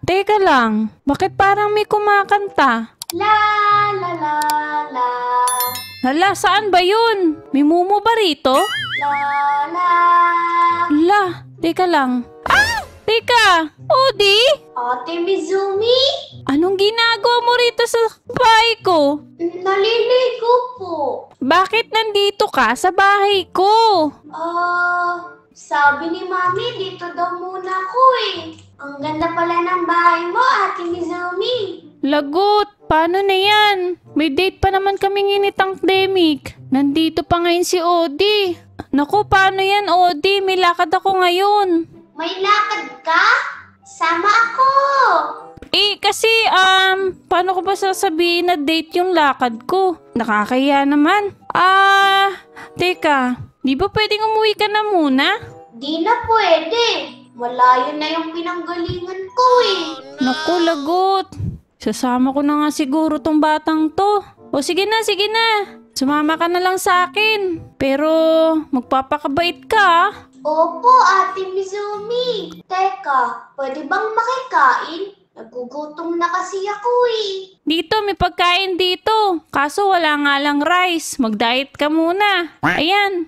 Teka lang, bakit parang may kumakanta? La la la la. Hala, saan ba yun? May mumu ba rito? La la. Hala, teka lang. Ah! Teka! Odi? Ate Mizumi? Anong ginagawa mo rito sa bahay ko? Naliligo po. Bakit nandito ka sa bahay ko? Sabi ni Mami, dito daw muna ako eh. Ang ganda pala ng bahay mo, Ate Mizumi. Lagot! Paano na yan? May date pa naman kaming initang Demic. Nandito pa ngayon si Odi. Naku, paano yan, Odi? May lakad ako ngayon. May lakad ka? Sama ako. Kasi, paano ko ba sasabihin na date yung lakad ko? Nakakaya naman. Teka, di ba pwedeng umuwi ka na muna? Di na pwede. Malayo na yung pinanggalingan ko eh. Naku, lagot. Sasama ko na nga siguro tong batang to. O sige na, sige na. Sumama ka na lang sa akin. Pero, magpapakabait ka ah. Opo, Ate Mizumi. Teka, pwede bang makikain? Nagugutom na kasi ako eh. Dito, may pagkain dito. Kaso wala nga lang rice. Mag-diet ka muna. Ayan.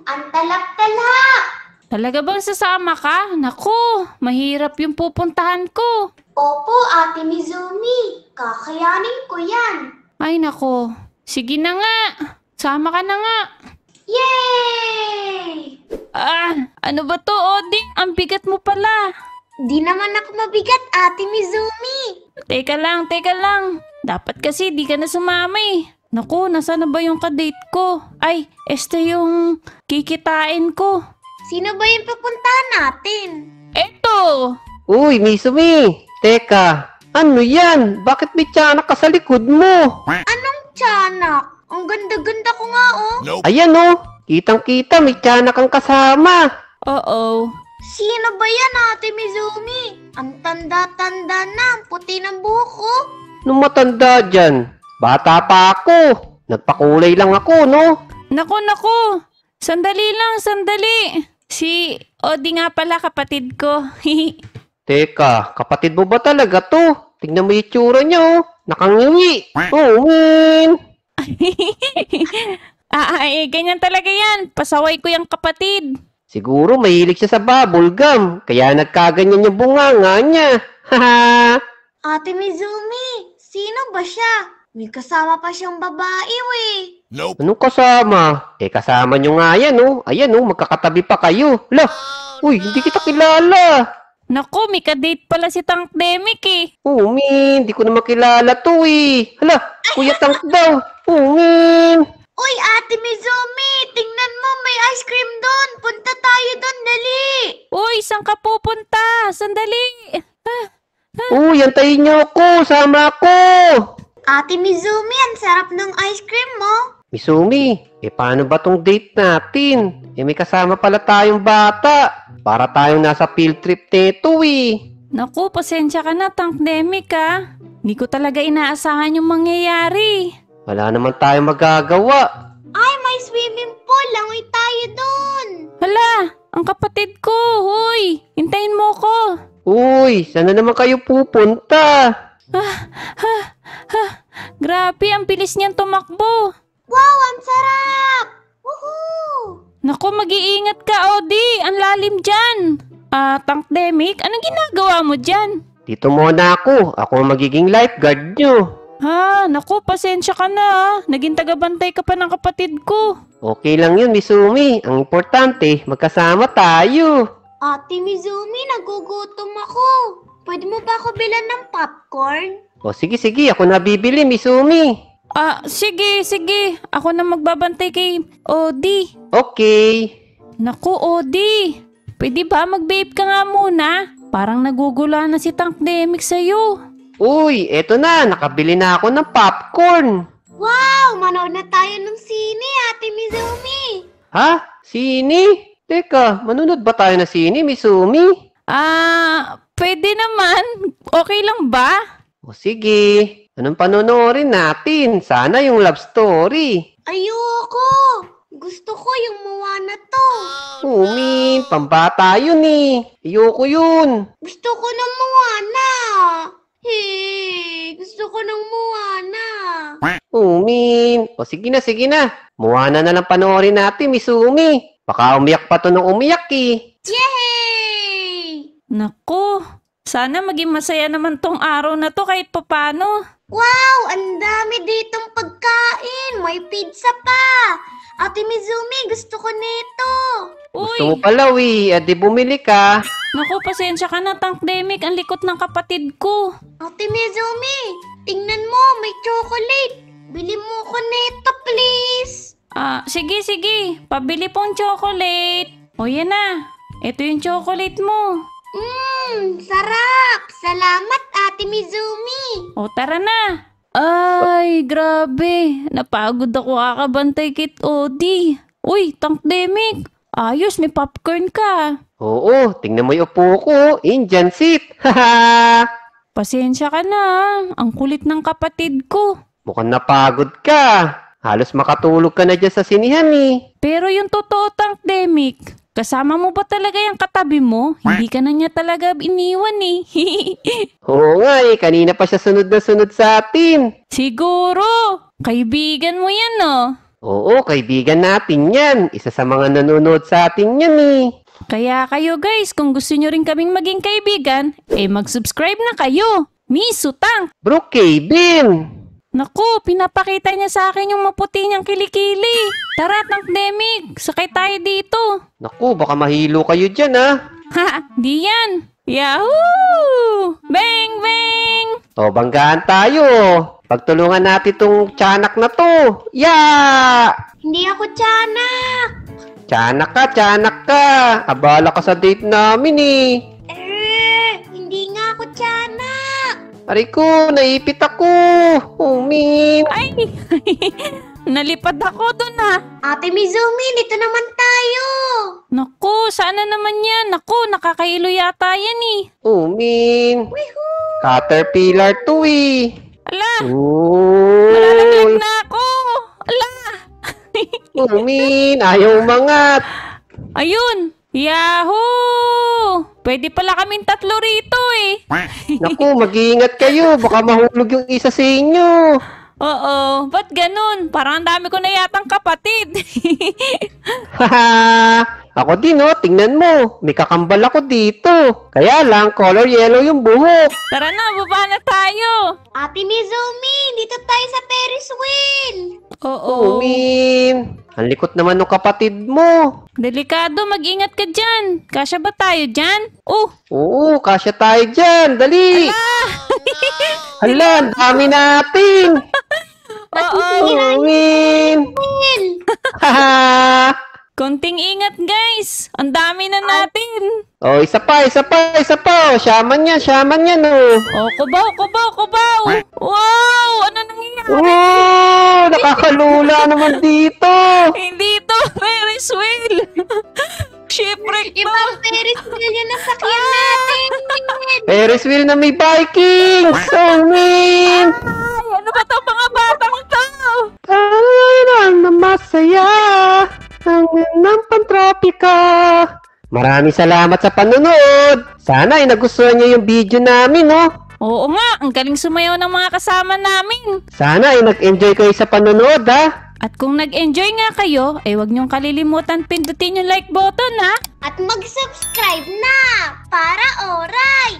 Ang talap-talap. Talaga bang sasama ka? Naku, mahirap yung pupuntahan ko. Opo, Ate Mizumi. Kakayanin ko yan. Ay nako, sige na nga. Sama ka na nga. Yay! Ano ba to, Odi? Ang bigat mo pala. Di naman ako mabigat, Ate Mizumi. Teka lang, teka lang. Dapat kasi di ka na sumama eh. Naku, nasaan na ba yung kadate ko? Ay, este yung kikitain ko. Sino ba yung pupuntahan natin? Eto! Uy, Mizumi! Teka, ano yan? Bakit may tiyanak ka sa likod mo? Anong tiyanak? Ang ganda-ganda ko nga oh. Ayan oh, kitang-kita may tiyanak kang kasama. Oo. Sino ba yan, Ate Mizumi? Ang tanda-tanda na, ang puti ng buhok ko. Nung matanda dyan, bata pa ako. Nagpakulay lang ako, no? Naku. Sandali lang, sandali. Si Odi nga pala, kapatid ko. Teka, kapatid mo ba talaga to? Tingnan mo yung itsura niya, oh. Nakangiwi. Oh, man. Ganyan talaga yan. Pasaway ko yung kapatid. Siguro mahilig siya sa bubble gum, kaya nagkaganyan yung bunganga niya. Haha. Ate Mizumi, sino ba siya? May kasama pa siyang babae, we. Anong kasama? Kasama nyo nga yan, oh. Ayan, oh, magkakatabi pa kayo. Lah, uy, hindi kita kilala. Naku, may kadate pala si Tank Demic eh. Oh, min, hindi ko na makilala to eh. Hala, Kuya Tank daw. Oh, min. Uy, Ate Mizumi, tingnan mo, may ice cream doon. Punta tayo doon, dali. Uy, saan ka pupunta? Sandali. Uy, antayin niyo ako. Sama ako. Ate Mizumi, ang sarap ng ice cream mo. Mizumi, paano ba tong date natin? May kasama pala tayong bata. Para tayong nasa field trip neto eh. Naku, pasensya ka na, Tank Demic ah. Hindi ko talaga inaasahan yung mangyayari. Wala naman tayong magagawa. Ay, may swimming pool. Langoy tayo doon. Hala, ang kapatid ko. Hoy, hintayin mo ko. Uy, saan na naman kayo pupunta? Grabe, ang bilis niyan tumakbo. Wow, ang sarap! Woohoo! Naku, mag-iingat ka, Odi. Ang lalim dyan. Tank Demic, anong ginagawa mo dyan? Dito muna ako. Ako ang magiging lifeguard nyo. Naku, pasensya ka na ah. Naging tagabantay ka pa ng kapatid ko. Okay lang yun, Mizumi. Ang importante, magkasama tayo. Ate Mizumi, nagugutom ako. Pwede mo ba ako bilan ng popcorn? O sige, ako nabibili, Mizumi. Sige. Ako na magbabantay kay Odi. Okay. Naku, Odi. Pwede ba mag-vape ka nga muna? Parang nagugula na si Tank Demic sa'yo. Uy, eto na. Nakabili na ako ng popcorn. Wow, manood na tayo ng sine, Ate Mizumi. Ha? Sini? Teka, manunod ba tayo na sini, Mizumi? Pwede naman. Okay lang ba? O sige. Anong panonoorin natin? Sana yung love story. Ayoko. Gusto ko yung Moana to. Min, pambata yun eh. Ayoko yun. Gusto ko ng Moana. gusto ko ng Moana. Min. O sige na. Moana na lang panoorin natin, Miss Umi. Baka umiyak pa to nung umiyak eh. Yay! Naku, sana maging masaya naman tong araw na to kahit papano. Wow, ang dami ditong pagkain. May pizza pa. Ate Mizumi, gusto ko nito. Gusto Uy, mo pala, Wi. Di bumili ka. naku, pasensya ka na, Tankdemic. Ang likot ng kapatid ko. Ate Mizumi, tingnan mo, may chocolate. Bili mo ko nito, please. Sige. Pabili pong chocolate. O yan na. Ito yung chocolate mo. Sarap. Salamat, Ate Mizumi. O tara na. Ay, grabe. Napagod ako kakabantay kit Odi. Uy, Tankdemic. Ayos, may popcorn ka. Oo, tingnan mo yung upo ko. Indian seat. Haha. Pasensya ka na. Ang kulit ng kapatid ko. Mukhang napagod ka. Halos makatulog ka na dyan sa sinihan eh. Pero yung totoo, Tankdemic, kasama mo ba talaga yung katabi mo? Hindi ka na niya talaga iniwan eh. Oo nga eh, kanina pa siya sunod na sunod sa atin. Siguro. Kaibigan mo yan, no? Oo, kaibigan natin yan. Isa sa mga nanonood sa atin yan eh. Kaya kayo guys, kung gusto nyo rin kaming maging kaibigan, mag-subscribe na kayo. Misu Tank! Bro, Kevin! Naku, pinapakita niya sa akin yung maputi niyang kilikili. Tara, Tankdemic, sakay tayo dito. Naku, baka mahilo kayo dyan ah. Ha, di yan. Yahoo! Bang, bang! O, banggaan tayo. Pagtulungan natin tong tiyanak na to. Yeah! Hindi ako tiyanak. Tiyanak ka. Abala ka sa date namin eh. Hindi nga ako tiyanak. Aray ko, naipit ako. Min. Ay, nalipad ako dun ah. Ate Mizumi, dito naman tayo. Naku, sana naman yan. Naku, nakakailo yata yan eh. Min. Caterpillar to eh. Ala, Uy. malalaglag na ako. Ala. Min, ayaw umangat. Ayun. Yahoo! Pwede pala kaming tatlo rito eh. Naku, mag-iingat kayo. Baka mahulog yung isa sa inyo. Oo, ba't ganun? Parang ang dami ko na yatang kapatid. Haha! Ako din oh, tingnan mo. May kakambal ako dito. Kaya lang, color yellow yung buhok. Tara na, baba na tayo. Ate Mizumi, dito tayo sa Ferris wheel. Oo. Min. Ang likot naman ng kapatid mo. Delikado, mag-ingat ka dyan. Kasya ba tayo dyan? Oo, kasya tayo dyan. Dali. Hala, ang dami natin. Oo. Min. Haha. Konting ingat guys. Ang dami na natin. Oh, isa pa. Oh, shaman yan, oh. Oh, kubaw. Wow, ano nangyayari? Oh, nakakalula naman dito. Hindi to, Ferris wheel. Shipwreck to. Ibang Ferris wheel yung nasakyan natin. Ferris wheel na may Vikings. Oh, Min. Ay, ano ba to mga batang to? Tayo na masaya. Ng pantropika. Maraming salamat sa panonood. Sana ay nagustuhan niyo yung video namin, oh. Oo nga, ang galing sumayaw ng mga kasama namin. Sana ay nag-enjoy kayo sa panonood, ha. At kung nag-enjoy nga kayo, ay huwag niyong kalilimutan pindutin yung like button ha. At mag-subscribe na para oray.